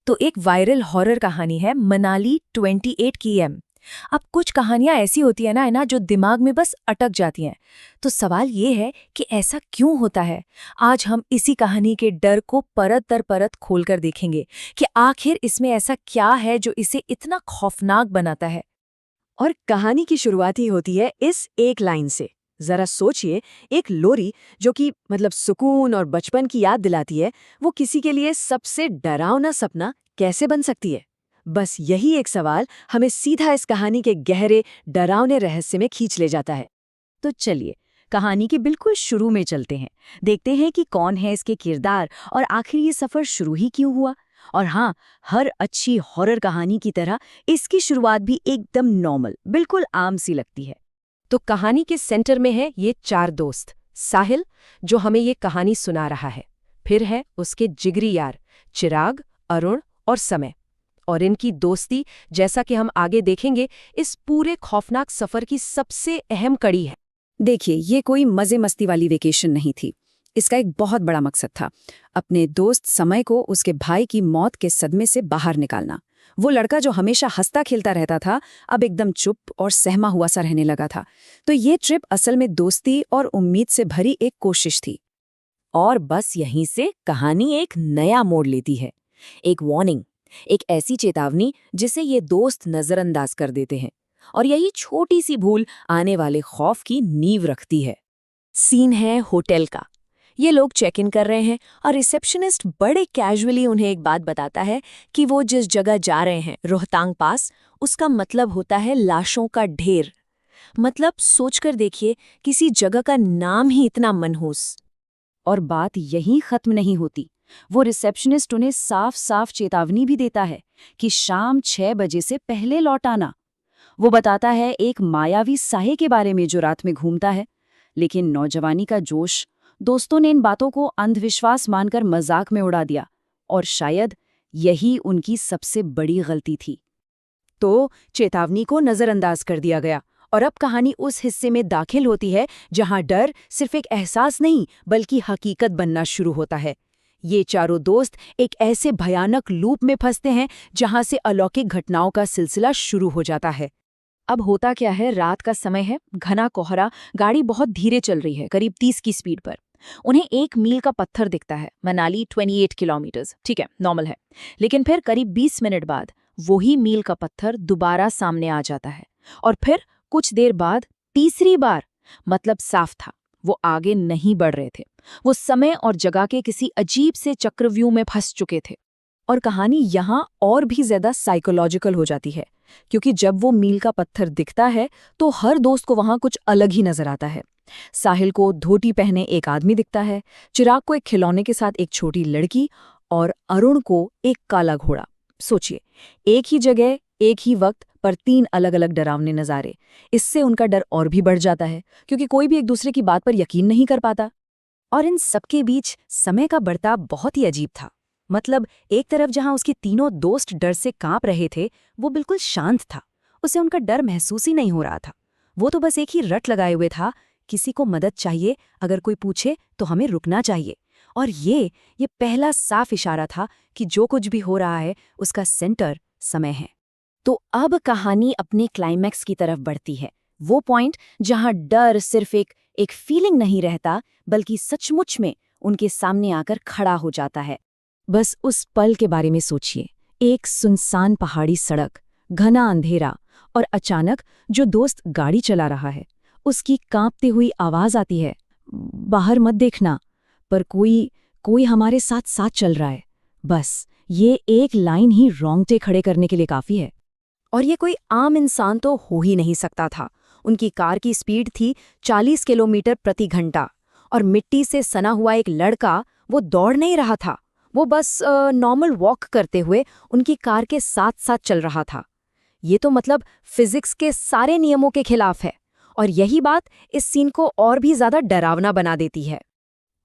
तो एक viral horror कहानी है मनाली 28 की एम। अब कुछ कहानियां ऐसी होती है ना जो दिमाग में बस अटक जाती हैं। तो सवाल ये है कि ऐसा क्यों होता है। आज हम इसी कहानी के डर को परत दर परत खोलकर देखेंगे कि आखिर इसमें ऐसा क्या है जो इसे इतना खौफनाक बनाता है। और कहानी की शुरुआत ही होती है इस एक लाइन से। जरा सोचिए, एक लोरी जो कि सुकून और बचपन की याद दिलाती है, वो किसी के लिए सबसे डरावना सपना कैसे बन सकती है। बस यही एक सवाल हमें सीधा इस कहानी के गहरे डरावने रहस्य में खींच ले जाता है। तो चलिए कहानी के बिल्कुल शुरू में चलते हैं, देखते हैं कि कौन है इसके किरदार और आखिर ये सफर शुरू ही क्यों हुआ। और हाँ, हर अच्छी हॉरर कहानी की तरह इसकी शुरुआत भी एकदम नॉर्मल, बिल्कुल आम सी लगती है। तो कहानी के सेंटर में है ये चार दोस्त। साहिल, जो हमें ये कहानी सुना रहा है, फिर है उसके जिगरी यार चिराग, अरुण और समय। और इनकी दोस्ती, जैसा कि हम आगे देखेंगे, इस पूरे खौफनाक सफर की सबसे अहम कड़ी है। देखिए, ये कोई मजे मस्ती वाली वेकेशन नहीं थी। इसका एक बहुत बड़ा मकसद था, अपने दोस्त समय को उसके भाई की मौत के सदमे से बाहर निकालना। वो लड़का जो हमेशा हंसता खेलता रहता था, अब एकदम चुप और सहमा हुआ सा रहने लगा था। तो ये ट्रिप असल में दोस्ती और उम्मीद से भरी एक कोशिश थी। और बस यहीं से कहानी एक नया मोड़ लेती है। एक वार्निंग, एक ऐसी चेतावनी जिसे ये दोस्त नजरअंदाज कर देते हैं, और यही छोटी सी भूल आने वाले खौफ की नींव रखती है। सीन है होटल का। ये लोग चेक इन कर रहे हैं और रिसेप्शनिस्ट बड़े कैजुअली उन्हें एक बात बताता है कि वो जिस जगह जा रहे हैं, रोहतांग पास, उसका मतलब होता है लाशों का ढेर। मतलब सोचकर देखिए, किसी जगह का नाम ही इतना मनहूस। और बात यहीं खत्म नहीं होती। वो रिसेप्शनिस्ट उन्हें साफ साफ चेतावनी भी देता है कि शाम 6 बजे से पहले लौट आना। वो बताता है एक मायावी साहे के बारे में जो रात में घूमता है। लेकिन नौजवानी का जोश, दोस्तों ने इन बातों को अंधविश्वास मानकर मजाक में उड़ा दिया, और शायद यही उनकी सबसे बड़ी गलती थी। तो चेतावनी को नजरअंदाज कर दिया गया, और अब कहानी उस हिस्से में दाखिल होती है जहां डर सिर्फ एक एहसास नहीं बल्कि हकीकत बनना शुरू होता है। ये चारों दोस्त एक ऐसे भयानक लूप में फंसते हैं जहां से अलौकिक घटनाओं का सिलसिला शुरू हो जाता है। अब होता क्या है, रात का समय है, घना कोहरा, गाड़ी बहुत धीरे चल रही है, करीब 30 की स्पीड पर। उन्हें एक मील का पत्थर दिखता है, मनाली 28 किलोमीटर्स, ठीक है, नॉर्मल है। लेकिन फिर करीब 20 मिनट बाद वही मील का पत्थर दोबारा सामने आ जाता है, और फिर कुछ देर बाद तीसरी बार। मतलब साफ था, वो आगे नहीं बढ़ रहे थे। वो समय और जगह के किसी अजीब से चक्रव्यूह में फंस चुके थे। और कहानी यहाँ और भी ज्यादा साइकोलॉजिकल हो जाती है, क्योंकि जब वो मील का पत्थर दिखता है तो हर दोस्त को वहां कुछ अलग ही नजर आता है। साहिल को धोती पहने एक आदमी दिखता है, चिराग को एक खिलौने के साथ एक छोटी लड़की, और अरुण को एक काला घोड़ा। सोचिए, एक ही जगह एक ही वक्त पर 3 अलग अलग डरावने नज़ारे। इससे उनका डर और भी बढ़ जाता है, क्योंकि कोई भी एक दूसरे की बात पर यकीन नहीं कर पाता। और इन सबके बीच समय का बर्ताव बहुत ही अजीब था। मतलब एक तरफ जहां उसके तीनों दोस्त डर से कांप रहे थे, वो बिल्कुल शांत था। उसे उनका डर महसूस ही नहीं हो रहा था। वो तो बस एक ही रट लगाए हुए था, किसी को मदद चाहिए, अगर कोई पूछे तो हमें रुकना चाहिए। और ये पहला साफ इशारा था कि जो कुछ भी हो रहा है उसका सेंटर समय है। तो अब कहानी अपने क्लाइमैक्स की तरफ बढ़ती है, वो पॉइंट जहां डर सिर्फ एक फीलिंग नहीं रहता, बल्कि सचमुच में उनके सामने आकर खड़ा हो जाता है। बस उस पल के बारे में सोचिए, एक सुनसान पहाड़ी सड़क, घना अंधेरा, और अचानक जो दोस्त गाड़ी चला रहा है उसकी कांपती हुई आवाज आती है, बाहर मत देखना, पर कोई हमारे साथ साथ चल रहा है। बस ये एक लाइन ही रोंगटे खड़े करने के लिए काफी है। और ये कोई आम इंसान तो हो ही नहीं सकता था। उनकी कार की स्पीड थी 40 किलोमीटर प्रति घंटा, और मिट्टी से सना हुआ एक लड़का वो दौड़ नहीं रहा था, वो बस नॉर्मल वॉक करते हुए उनकी कार के साथ साथ चल रहा था। ये तो मतलब फिजिक्स के सारे नियमों के खिलाफ है, और यही बात इस सीन को और भी ज्यादा डरावना बना देती है।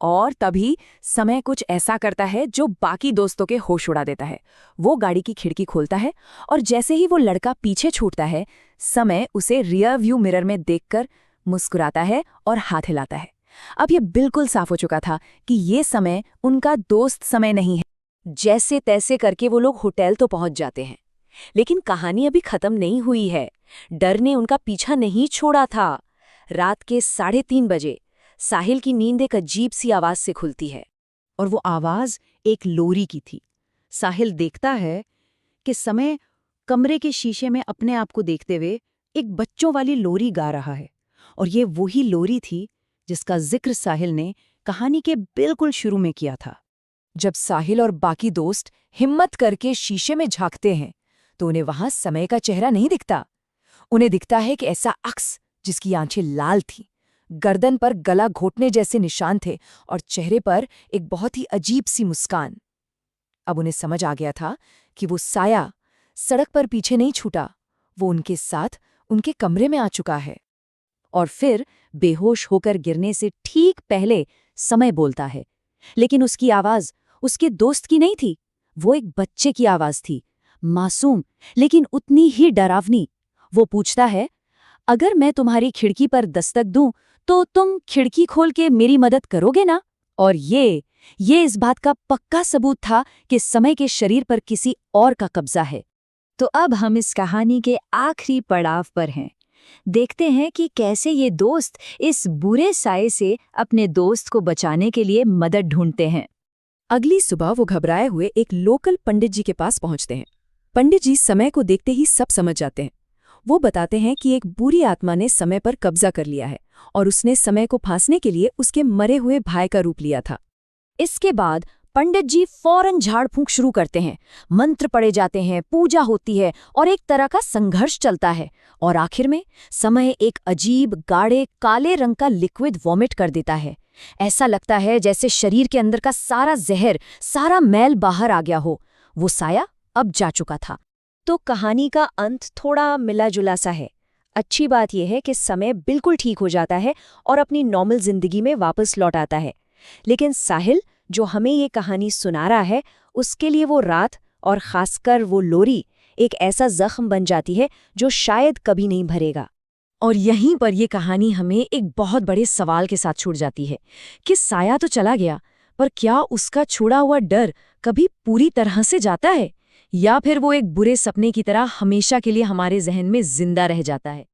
और तभी समय कुछ ऐसा करता है जो बाकी दोस्तों के होश उड़ा देता है। वो गाड़ी की खिड़की खोलता है, और जैसे ही वो लड़का पीछे छूटता है, समय उसे रियर व्यू मिरर में देखकर मुस्कुराता है और हाथ हिलाता है। अब ये बिल्कुल साफ हो चुका था कि ये समय उनका दोस्त समय नहीं है। जैसे तैसे करके वो लोग होटल तो पहुंच जाते हैं। लेकिन कहानी अभी खत्म नहीं हुई है। डर ने उनका पीछा नहीं छोड़ा था। रात के 3:30 बजे साहिल की नींद एक अजीब सी आवाज से खुलती है। और वो आवाज एक लोरी की थी। साहिल देखता है कि समय कमरे के शीशे में अपने आप को देखते हुए एक बच्चों वाली लोरी गा रहा है। और ये वही लोरी थी जिसका जिक्र साहिल ने कहानी के बिल्कुल शुरू में किया था। जब साहिल और बाकी दोस्त हिम्मत करके शीशे में झांकते हैं तो उन्हें वहां समय का चेहरा नहीं दिखता। उन्हें दिखता है कि ऐसा अक्स जिसकी आंखें लाल थीं, गर्दन पर गला घोटने जैसे निशान थे और चेहरे पर एक बहुत ही अजीब सी मुस्कान। अब उन्हें समझ आ गया था कि वो साया सड़क पर पीछे नहीं छूटा, वो उनके साथ उनके कमरे में आ चुका है। और फिर बेहोश होकर गिरने से ठीक पहले समय बोलता है, लेकिन उसकी आवाज उसके दोस्त की नहीं थी। वो एक बच्चे की आवाज थी, मासूम लेकिन उतनी ही डरावनी। वो पूछता है, अगर मैं तुम्हारी खिड़की पर दस्तक दूं तो तुम खिड़की खोल के मेरी मदद करोगे ना? और ये इस बात का पक्का सबूत था कि समय के शरीर पर किसी और का कब्जा है। तो अब हम इस कहानी के आखिरी पड़ाव पर हैं। देखते हैं कि कैसे ये दोस्त इस बुरे साये से अपने दोस्त को बचाने के लिए मदद ढूंढते हैं। अगली सुबह वो घबराए हुए एक लोकल पंडित जी के पास पहुंचते हैं। पंडित जी समय को देखते ही सब समझ जाते हैं। वो बताते हैं कि एक बुरी आत्मा ने समय पर कब्जा कर लिया है और उसने समय को फांसने के लिए उसके मरे हुए भाई का रूप लिया था। इसके बाद पंडित जी फौरन झाड़ फूंक शुरू करते हैं। मंत्र पढ़े जाते हैं, पूजा होती है और एक तरह का संघर्ष चलता है। और आखिर में समय एक अजीब गाढ़े काले रंग का लिक्विड वॉमिट कर देता है। ऐसा लगता है जैसे शरीर के अंदर का सारा जहर, सारा मैल बाहर आ गया हो। वो साया अब जा चुका था। तो कहानी का अंत थोड़ा मिला जुला सा है। अच्छी बात यह है कि समय बिल्कुल ठीक हो जाता है और अपनी नॉर्मल जिंदगी में वापस लौट आता है। लेकिन साहिल जो हमें ये कहानी सुना रहा है, उसके लिए वो रात और खासकर वो लोरी एक ऐसा जख्म बन जाती है जो शायद कभी नहीं भरेगा। और यहीं पर यह कहानी हमें एक बहुत बड़े सवाल के साथ छूट जाती है कि साया तो चला गया, पर क्या उसका छुड़ा हुआ डर कभी पूरी तरह से जाता है, या फिर वो एक बुरे सपने की तरह हमेशा के लिए हमारे जहन में जिंदा रह जाता है।